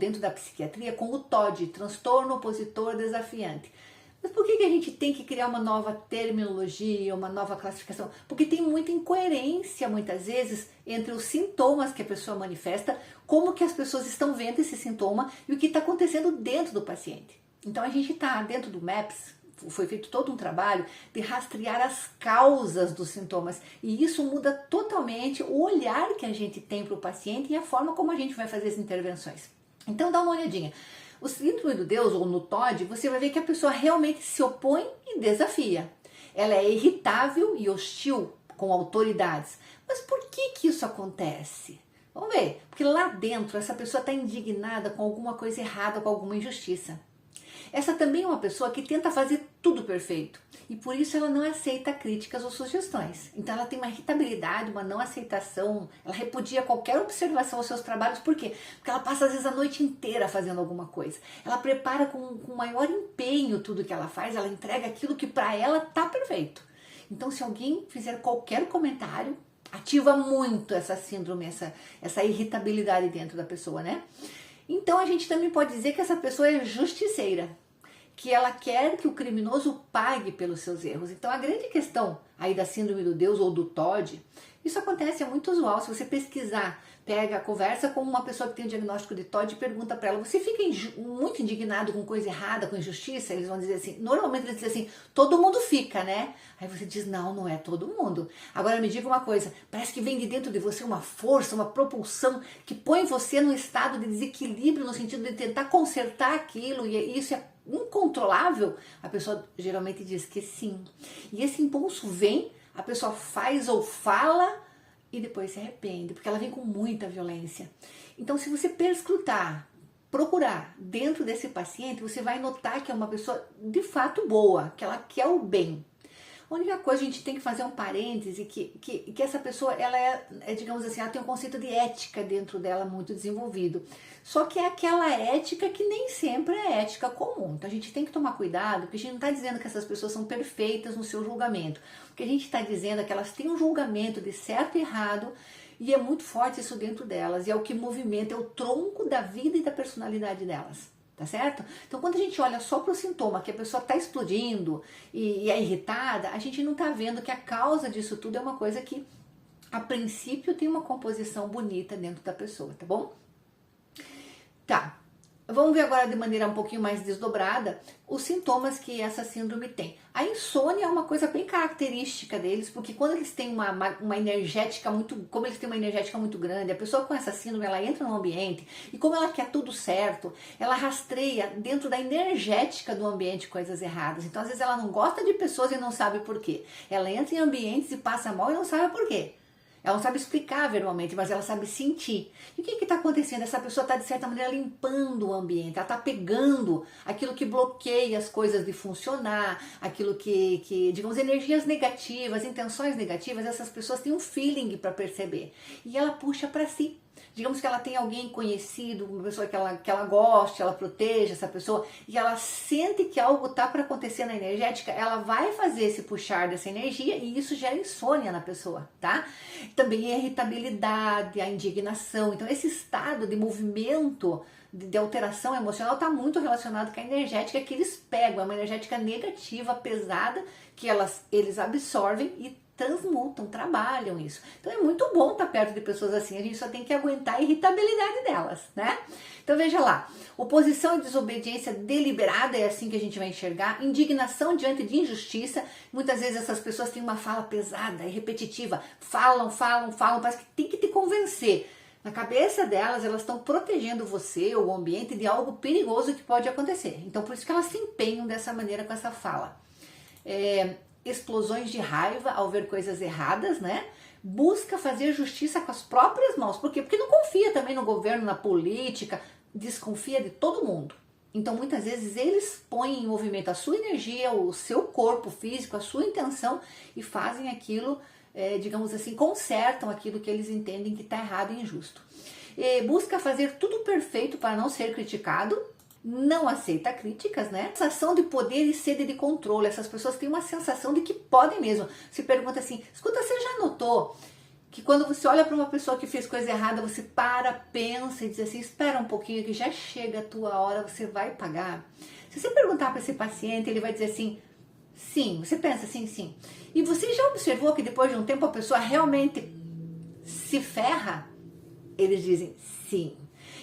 dentro da psiquiatria com o TOD, transtorno opositor desafiante. Mas por que a gente tem que criar uma nova terminologia, uma nova classificação? Porque tem muita incoerência, muitas vezes, entre os sintomas que a pessoa manifesta, como que as pessoas estão vendo esse sintoma e o que está acontecendo dentro do paciente. Então a gente está dentro do MAPS, foi feito todo um trabalho de rastrear as causas dos sintomas e isso muda totalmente o olhar que a gente tem para o paciente e a forma como a gente vai fazer as intervenções. Então dá uma olhadinha. O síndrome do Deus, ou no TOD, você vai ver que a pessoa realmente se opõe e desafia. Ela é irritável e hostil com autoridades. Mas por que isso acontece? Vamos ver. Porque lá dentro essa pessoa está indignada com alguma coisa errada, com alguma injustiça. Essa também é uma pessoa que tenta fazer tudo perfeito e por isso ela não aceita críticas ou sugestões. Então ela tem uma irritabilidade, uma não aceitação, ela repudia qualquer observação aos seus trabalhos. Por quê? Porque ela passa às vezes a noite inteira fazendo alguma coisa. Ela prepara com maior empenho tudo que ela faz, ela entrega aquilo que para ela tá perfeito. Então se alguém fizer qualquer comentário, ativa muito essa síndrome, essa irritabilidade dentro da pessoa, né? Então a gente também pode dizer que essa pessoa é justiceira, que ela quer que o criminoso pague pelos seus erros. Então a grande questão aí da síndrome do Deus ou do TOD, isso acontece, é muito usual. Se você pesquisar, conversa com uma pessoa que tem o diagnóstico de TOD e pergunta para ela, você fica muito indignado com coisa errada, com injustiça? Eles vão dizer assim, normalmente eles dizem assim, todo mundo fica, né? Aí você diz, não é todo mundo. Agora me diga uma coisa, parece que vem de dentro de você uma força, uma propulsão que põe você num estado de desequilíbrio no sentido de tentar consertar aquilo e isso é incontrolável? A pessoa geralmente diz que sim. E esse impulso vem, a pessoa faz ou fala e depois se arrepende, porque ela vem com muita violência. Então se você perscrutar, procurar dentro desse paciente, você vai notar que é uma pessoa de fato boa, que ela quer o bem. A única coisa, a gente tem que fazer um parêntese, que essa pessoa, ela digamos assim, ela tem um conceito de ética dentro dela muito desenvolvido. Só que é aquela ética que nem sempre é ética comum. Então a gente tem que tomar cuidado, porque a gente não está dizendo que essas pessoas são perfeitas no seu julgamento. O que a gente está dizendo é que elas têm um julgamento de certo e errado, e é muito forte isso dentro delas, e é o que movimenta, é o tronco da vida e da personalidade delas. Tá certo? Então quando a gente olha só para o sintoma, que a pessoa está explodindo e é irritada, a gente não está vendo que a causa disso tudo é uma coisa que a princípio tem uma composição bonita dentro da pessoa, tá bom? Tá, vamos ver agora de maneira um pouquinho mais desdobrada os sintomas que essa síndrome tem. A insônia é uma coisa bem característica deles, porque quando eles têm uma energética como eles têm uma energética muito grande, a pessoa com essa síndrome, ela entra no ambiente e como ela quer tudo certo, ela rastreia dentro da energética do ambiente coisas erradas. Então às vezes ela não gosta de pessoas e não sabe por quê. Ela entra em ambientes e passa mal e não sabe por quê. Ela não sabe explicar verbalmente, mas ela sabe sentir. E o que está acontecendo? Essa pessoa está, de certa maneira, limpando o ambiente. Ela está pegando aquilo que bloqueia as coisas de funcionar, aquilo digamos, energias negativas, intenções negativas. Essas pessoas têm um feeling para perceber. E ela puxa para si. Digamos que ela tem alguém conhecido, uma pessoa que ela goste, ela proteja essa pessoa, e ela sente que algo está para acontecer na energética, ela vai fazer esse puxar dessa energia e isso gera insônia na pessoa, tá? Também a irritabilidade, a indignação. Então esse estado de movimento, de alteração emocional está muito relacionado com a energética que eles pegam, é uma energética negativa, pesada, que eles absorvem e transmutam, trabalham isso. Então é muito bom estar perto de pessoas assim, a gente só tem que aguentar a irritabilidade delas, né? Então veja lá, oposição e desobediência deliberada, é assim que a gente vai enxergar, indignação diante de injustiça, muitas vezes essas pessoas têm uma fala pesada e repetitiva, falam, parece que tem que te convencer. Na cabeça delas, elas estão protegendo você ou o ambiente de algo perigoso que pode acontecer. Então por isso que elas se empenham dessa maneira com essa fala. Explosões de raiva ao ver coisas erradas, né? Busca fazer justiça com as próprias mãos. Por quê? Porque não confia também no governo, na política, desconfia de todo mundo. Então muitas vezes eles põem em movimento a sua energia, o seu corpo físico, a sua intenção e fazem aquilo, digamos assim, consertam aquilo que eles entendem que está errado e injusto. Busca fazer tudo perfeito para não ser criticado. Não aceita críticas, né? Sensação de poder e sede de controle. Essas pessoas têm uma sensação de que podem mesmo. Se pergunta assim, escuta, você já notou que quando você olha para uma pessoa que fez coisa errada, você para, pensa e diz assim, espera um pouquinho que já chega a tua hora, você vai pagar. Se você perguntar para esse paciente, ele vai dizer assim, sim, você pensa assim, sim. E você já observou que depois de um tempo a pessoa realmente se ferra? Eles dizem sim.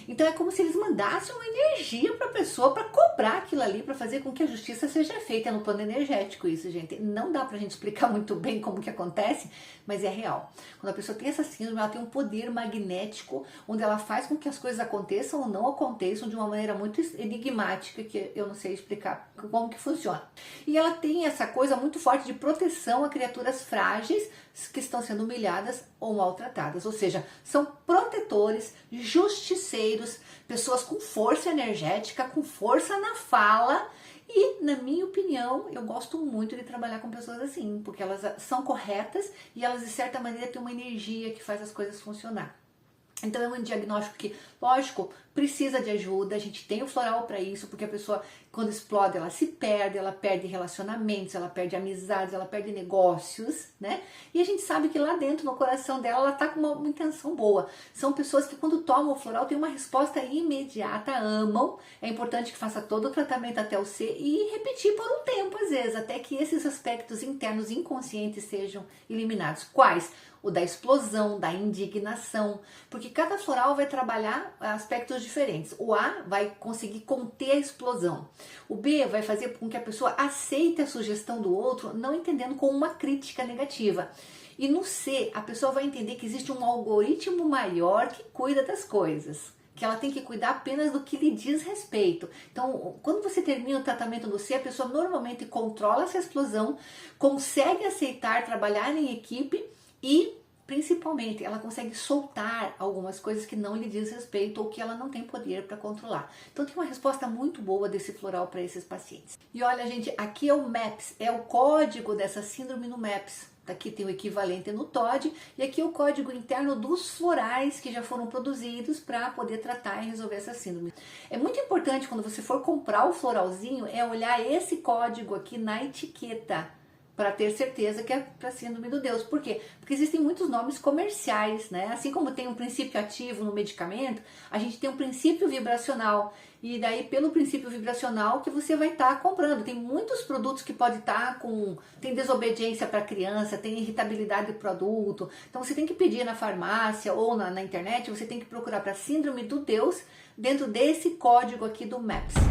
Então é como se eles mandassem uma energia para a pessoa para cobrar aquilo ali, para fazer com que a justiça seja feita no plano energético. Isso, gente, não dá para a gente explicar muito bem como que acontece, mas é real. Quando a pessoa tem essa síndrome, ela tem um poder magnético, onde ela faz com que as coisas aconteçam ou não aconteçam de uma maneira muito enigmática, que eu não sei explicar como que funciona. E ela tem essa coisa muito forte de proteção a criaturas frágeis que estão sendo humilhadas ou maltratadas, ou seja, são protetores, justiceiros, pessoas com força energética, com força na fala. E, na minha opinião, eu gosto muito de trabalhar com pessoas assim, porque elas são corretas e elas, de certa maneira, têm uma energia que faz as coisas funcionar. Então é um diagnóstico que, lógico, precisa de ajuda, a gente tem o floral para isso, porque a pessoa, quando explode, ela se perde, ela perde relacionamentos, ela perde amizades, ela perde negócios, né? E a gente sabe que lá dentro, no coração dela, ela tá com uma intenção boa. São pessoas que quando tomam o floral têm uma resposta imediata, amam. É importante que faça todo o tratamento até o C e repetir por um tempo, às vezes, até que esses aspectos internos inconscientes sejam eliminados. Quais? O da explosão, da indignação, porque cada floral vai trabalhar aspectos diferentes. O A vai conseguir conter a explosão. O B vai fazer com que a pessoa aceite a sugestão do outro, não entendendo como uma crítica negativa. E no C, a pessoa vai entender que existe um algoritmo maior que cuida das coisas, que ela tem que cuidar apenas do que lhe diz respeito. Então, quando você termina o tratamento do C, a pessoa normalmente controla essa explosão, consegue aceitar trabalhar em equipe e, principalmente, ela consegue soltar algumas coisas que não lhe diz respeito ou que ela não tem poder para controlar. Então tem uma resposta muito boa desse floral para esses pacientes. E olha, gente, aqui é o MAPS, é o código dessa síndrome no MAPS. Aqui tem o equivalente no TOD e aqui é o código interno dos florais que já foram produzidos para poder tratar e resolver essa síndrome. É muito importante quando você for comprar o floralzinho é olhar esse código aqui na etiqueta, para ter certeza que é para síndrome do Deus. Por quê? Porque existem muitos nomes comerciais, né? Assim como tem um princípio ativo no medicamento, a gente tem um princípio vibracional. E daí, pelo princípio vibracional, que você vai estar comprando. Tem muitos produtos que pode estar com... Tem desobediência para criança, tem irritabilidade do produto. Então, você tem que pedir na farmácia ou na internet, você tem que procurar para síndrome do Deus dentro desse código aqui do MAPS.